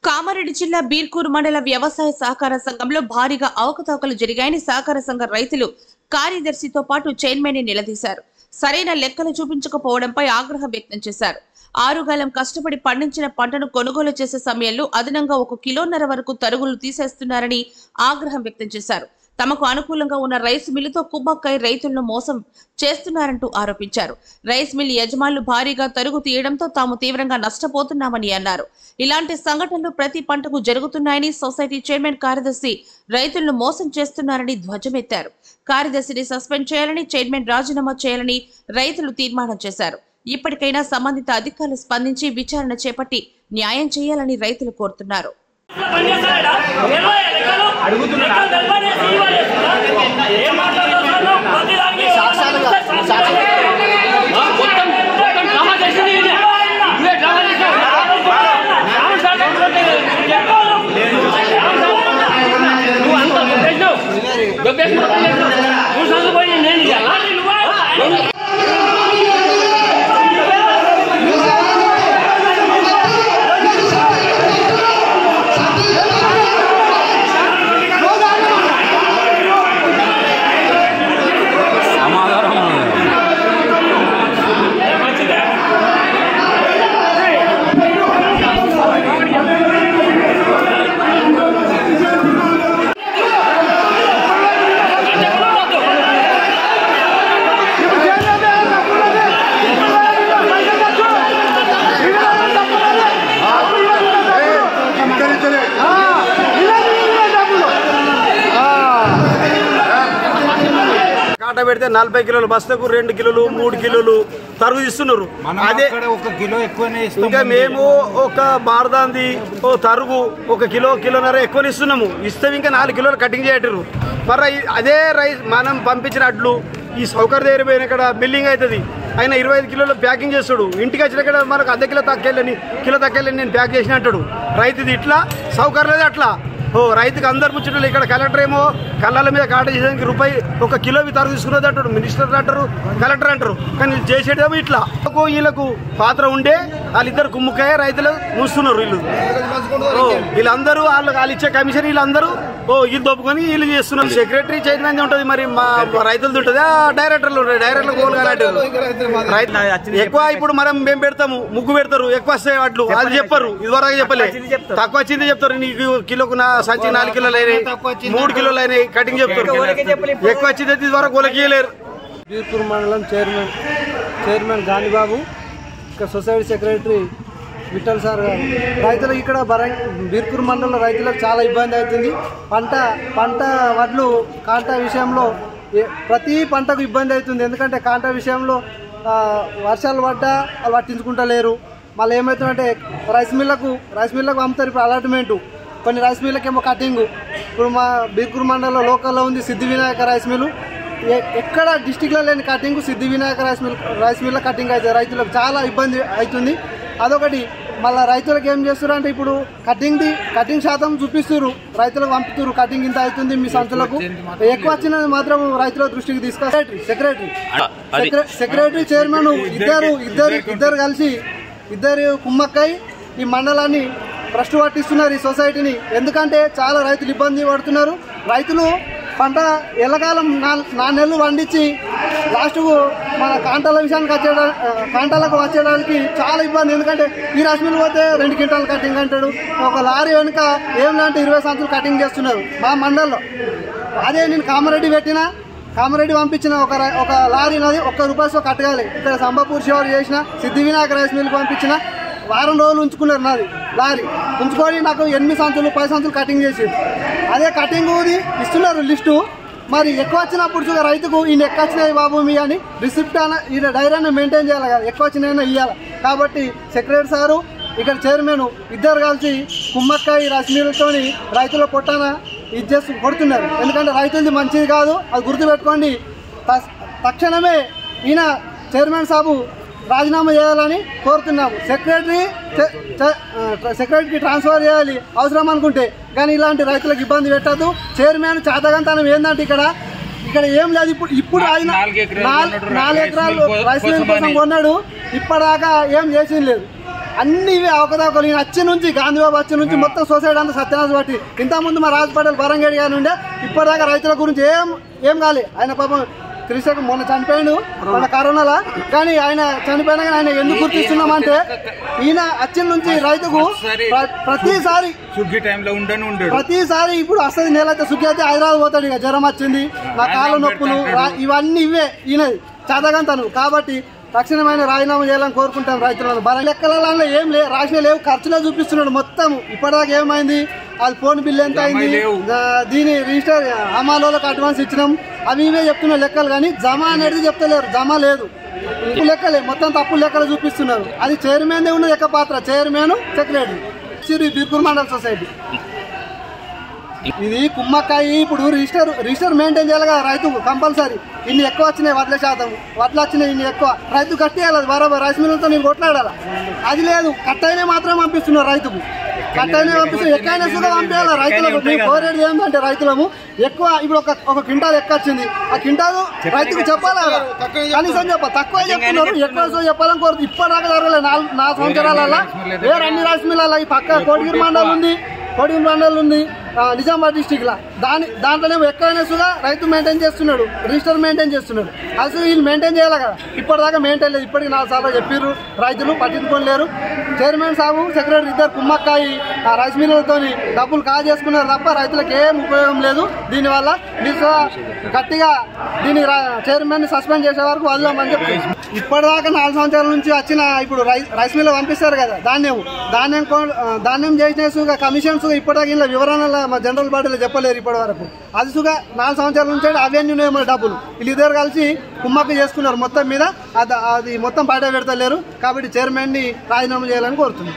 కామారెడ్డి జిల్లా బీర్కూరు మండల వ్యవసాయ సహకార సంఘంలో భారీగా అవకతవకలు జరిగాయని సహకార సంఘ రైతులు కార్యదర్శితో పాటు చైర్మన్ ని నిలదీశారు. సరైన లెక్కలు చూపించకపోవడంపై ఆగ్రహం వ్యక్తం చేశారు. 6 గాలం కష్టపడి పండించిన పంటను కొనుగోలు చేసే సమయంలో అదనంగా 1.5 కిలోల వరకు తరుగులు తీసేస్తున్నారని ఆగ్రహం వ్యక్తం చేశారు. తమకు అనుకూలంగా ఉన్న రైస్ మిల్లుతో కుమ్మక్కై రైతులను మోసం చేస్తున్నారంటూ ఆరోపించారు. రైస్ మిల్ యజమానులు భారీగా తరుగు తీయడంతో తాము తీవ్రంగా నష్టపోతున్నామని అన్నారు. ఇలాంటి సంఘటనలు ప్రతి పంటకు జరుగుతున్నాయని సొసైటీ చైర్మన్ కార్యదర్శి రైతులను మోసం చేస్తున్నారని ధ్వజమెత్తారు. కార్యదర్శిని సస్పెండ్ చేయాలని, చైర్మన్ రాజీనామా చేయాలని రైతులు తీర్మానం చేశారు. ఇప్పటికైనా సంబంధిత అధికారులు స్పందించి విచారణ చేపట్టి న్యాయం చేయాలని రైతులు కోరుతున్నారు. పెడితే 40 కిలోలు బస్తకు 2 కిలోలు 3 కిలోలు తరుగు ఇస్తున్నారు. అదే 1 కిలో ఎక్కువనే ఇంకా మేము ఒక బారదాంది ఓ తరుగు 1 కిలో కిలోన్నర ఎక్కువనే ఇస్తున్నాము. ఇస్తే ఇంకా 4 కిలోలు కటింగ్ చేయటరు. మరి అదే రైస్ మనం పంపించిన అడ్లు ఈ సౌకర్య దగ్గర పోయిన ఇక్కడ బిల్లింగ్ అవుతుంది. ఆయన 25 కిలోలు ప్యాకింగ్ చేస్తాడు. ఇంటికి వచ్చిన ఇక్కడ మనకు అర్ధ కిలో తక్కువని నేను ప్యాక్ చేసిన అంటాడు. రైతుది ఇట్లా సౌకర్యం అట్లా రైతుకి అందరు ముచ్చట్లు. ఇక్కడ కలెక్టర్ ఏమో కళ్ళల మీద కాట చేసేదానికి ₹1 కిలో తరుగు తీసుకున్నది అంటాడు. మినిస్టర్ అంటారు, కలెక్టర్ అంటారు. కానీ చేసేదేమో ఇట్లా. వీళ్ళకు పాత్ర ఉండే వాళ్ళిద్దరు కుమ్ముకాయ రైతులు మూస్తున్నారు. వీళ్ళందరూ వాళ్ళు ఇచ్చే కమిషన్ వీళ్ళందరూ వీళ్ళు దొప్పుకొని వీళ్ళు చేస్తున్నారు. సెక్రటరీ చైర్మన్ ఉంటుంది, మరి మా రైతులది ఉంటుంది, డైరెక్టర్లు ఉంటాయి. డైరెక్టర్లు ఎక్కువ ఇప్పుడు మనం మేము పెడతాము, ముగ్గు పెడతారు, ఎక్కువ వస్తాయి వాటిలు అది చెప్పరు. ఇదివరకు చెప్పలే, తక్కువ వచ్చింది చెప్తారు. నీకు కిలోకు సంచి 4 కిలోలు అయినాయి, 3 కిలోలు అయినాయి కటింగ్ చెప్తారు. ఎక్కువ వచ్చింది ఇది వరకు గొలకీయలేరు. బీర్కూరు మండలం చైర్మన్ గాంధీబాబు, ఇంకా సొసైటీ సెక్రటరీ విఠల్ సార్ గారు. రైతులకు ఇక్కడ బీర్కూరు మండలంలో రైతులకు చాలా ఇబ్బంది అవుతుంది. పంట వడ్లు కాంటా విషయంలో ప్రతి పంటకు ఇబ్బంది అవుతుంది. ఎందుకంటే కాంటా విషయంలో వర్షాలు పడ్డా వాళ్ళు పట్టించుకుంటలేరు. మళ్ళీ ఏమవుతుందంటే రైస్ మిల్లకు అమ్ముతారు. ఇప్పుడు అలాట్మెంటు కొన్ని రైస్ మిల్లకేమో కటింగు. ఇప్పుడు మా బీర్కూరు మండలంలో లోకల్లో ఉంది సిద్ధి వినాయక రైస్ మిల్లు. ఎక్కడ డిస్టిక్లో లేని కటింగు సిద్ధి వినాయక రైస్ మిల్ల కటింగ్ అవుతుంది. రైతులకు చాలా ఇబ్బంది అవుతుంది. అదొకటి. మళ్ళీ రైతులకు ఏం చేస్తారు అంటే ఇప్పుడు కటింగ్ శాతం చూపిస్తున్నారు, రైతులకు పంపుతున్నారు. కటింగ్ ఇంత అవుతుంది మీ సంచులకు. ఎక్కువ వచ్చినది మాత్రం రైతుల దృష్టికి తీసుకొస్తారు. సెక్రటరీ చైర్మన్ ఇద్దరు కలిసి కుమ్మక్కై ఈ మండలాన్ని భ్రష్టు పట్టిస్తున్నారు, ఈ సొసైటీని. ఎందుకంటే చాలా రైతులు ఇబ్బంది పడుతున్నారు. రైతులు పంట ఎల్లకాలం 4 నెలలు పండించి లాస్ట్కు మన కాంటాలకు వచ్చేయడానికి చాలా ఇబ్బంది. ఎందుకంటే ఈ రైస్ మిల్ పోతే 2 క్వింటాలు కటింగ్ అంటాడు. ఒక లారీ వెనుక ఏమిటంటే 20 సంచులు కటింగ్ చేస్తున్నారు మా మండలంలో. అదే నేను కామారెడ్డి పంపించిన ఒక లారీ నాది ₹1 కట్టగాలి. ఇక్కడ సంబపూర్ శివారు చేసిన సిద్ధి వినాయక రైస్ మిల్ పంపించిన వారం రోజులు ఉంచుకున్నారు. నాది లారీ ఉంచుకొని నాకు 8 సంచులు 10 సంచులు కటింగ్ చేసి అదే కటింగ్ ఇస్తున్నారు లిస్టు. మరి ఎక్కువ వచ్చినప్పుడు రైతుకు ఈయన ఎక్కువ వచ్చినాయి బాబు మీ అని రిసిప్ట్ అయినా ఈ డైరీని మెయింటైన్ చేయాలి కదా, ఎక్కువ వచ్చినాయినా ఇవ్వాలి. కాబట్టి సెక్రటరీ సారు ఇక్కడ చైర్మన్ ఇద్దరు కలిసి కుమ్మక్కాయ రైస్ మిల్లుతో రైతుల పొట్టాన ఇది చేసి కొడుతున్నారు. ఎందుకంటే రైతులది మంచిది కాదు, అది గుర్తుపెట్టుకోండి. తక్షణమే ఈయన చైర్మన్ సాబు రాజీనామా చేయాలని కోరుతున్నాము. సెక్రటరీకి ట్రాన్స్ఫర్ చేయాలి అవసరం అనుకుంటే, కానీ ఇలాంటి రైతులకు ఇబ్బంది పెట్టద్దు. చైర్మన్ చేతగంతనం ఏంటంటే ఇక్కడ ఏం లేదు. ఇప్పుడు ఆయన 4 ఎకరాలు రైస్ మిల్ కోసం కొన్నాడు, ఇప్పటిదాకా ఏం చేసింది లేదు. అన్ని ఇవే అవకతవకలు. ఈయన వచ్చి నుంచి గాంధీబాబు వచ్చి నుంచి మొత్తం సొసైటీ అంతా సత్యనాశ పట్టి. ఇంతకుముందు మా రాజ్ పటేల్ బరంగేడి గారి ఉండే ఇప్పటిదాకా రైతుల గురించి ఏం కాలే. ఆయన పాపం త్రిశకు మొన్న చనిపోయాడు మన కరోనాలో. కానీ ఆయన చనిపోయినా కానీ ఆయన ఎందుకు గుర్తిస్తున్నామంటే ఈయన వచ్చిన నుంచి రైతుకు ప్రతిసారి ఇప్పుడు వస్తుంది నెల అయితే సుఖి అయితే హైదరాబాద్ పోతాడు. ఇక జ్వరం వచ్చింది, నా కాళ్ళ నొప్పులు, ఇవన్నీ ఇవే ఈయనది చదగంతను. కాబట్టి తక్షణమైన రాజీనామా చేయాలని కోరుకుంటాం రైతులను. లెక్కలలో ఏం రాసిన లేవు, ఖర్చులే చూపిస్తున్నాడు మొత్తం. ఇప్పటిదాకా ఏమైంది, అది ఫోన్ బిల్ ఎంత అయింది, దీని రిజిస్టర్ అమ్మాలోకి అడ్వాన్స్ ఇచ్చినాం, అవి ఇవే చెప్తున్నారు లెక్కలు. కానీ జమ అనేది చెప్తలేరు, జమ లేదు, లెక్కలే మొత్తం తప్పు లెక్కలు చూపిస్తున్నారు. అది చైర్మన్ ఉన్నది ఎక్క పాత్ర, chairman secretary Birkur mandal society. ఇది కుమ్మక్కాయి. ఇప్పుడు రిజిస్టర్ మెయింటైన్ చేయాలి కదా రైతుకు కంపల్సరీ. ఇన్ని ఎక్కువ వచ్చినాయి వడ్ల శాతం, వడ్లు వచ్చినాయి ఇన్ని ఎక్కువ, రైతు కట్టేయాలి. అది బరాబర్ రైస్ మిల్లులతో నేను కొట్లాడాలి. అది లేదు, కట్టైనా మాత్రమే పంపిస్తున్నారు రైతుకు. కట్టైనా పంపిస్తున్నారు, ఎక్కడైనా సుగా పంపించాలి రైతులకు. మేము కోరేది ఏంటంటే రైతులము ఎక్కువ ఇప్పుడు ఒక క్వింటాల్ ఎక్కువ వచ్చింది, ఆ క్వింటాల్ రైతుకు చెప్పాలి కదా, కనీసం చెప్పాలి. తక్కువ చెప్తున్నారు, ఎక్కువ చెప్పాలని కోరుతుంది. ఇప్పటిదాకా జరగలేదు 4 సంవత్సరాలలో. వేరే అన్ని రైస్ మిల్లలో ఈ పక్క కోడిగిరి మండలం ఉంది నిజామాబాద్ డిస్టిక్ లా. దాంట్లోనే ఎక్కడైనా సుగా రైతు మెయింటైన్ చేస్తున్నాడు, రిజిస్టర్ మెయింటైన్ చేస్తున్నాడు. అసలు వీళ్ళు మెయింటైన్ చేయాలి కదా, ఇప్పటిదాకా మెయింటైన్ లేదు. ఇప్పటికి 4 సార్లు చెప్పారు, రైతులు పట్టించుకోలేరు. చైర్మన్ సాబు సెక్రటరీ ఇద్దరు కుమ్మక్కాయి రైస్ మిల్లులతో డబ్బులు చేసుకున్నారు తప్ప రైతులకు ఏం ఉపయోగం లేదు. దీనివల్ల మీరు గట్టిగా దీన్ని చైర్మన్ సస్పెండ్ చేసే వరకు వదలమని చెప్పి. ఇప్పటిదాకా 4 సంవత్సరాల నుంచి వచ్చిన ఇప్పుడు రైస్ మిల్లు పంపిస్తారు కదా ధాన్యం చేసిన కమిషన్స్ ఇప్పటిదాకా ఇలా వివరణలో మా జనరల్ బాడీలో చెప్పలేరు ఇప్పటి వరకు. అది సుగా 4 సంవత్సరాల నుంచి అవన్నీ డబ్బులు వీళ్ళిద్దరు కలిసి కుమ్మక్కు చేసుకున్నారు మొత్తం మీద. అది మొత్తం బయట పెడతలేరు. కాబట్టి చైర్మన్ ని రాజీనామా చేయాలని కోరుతున్నాం.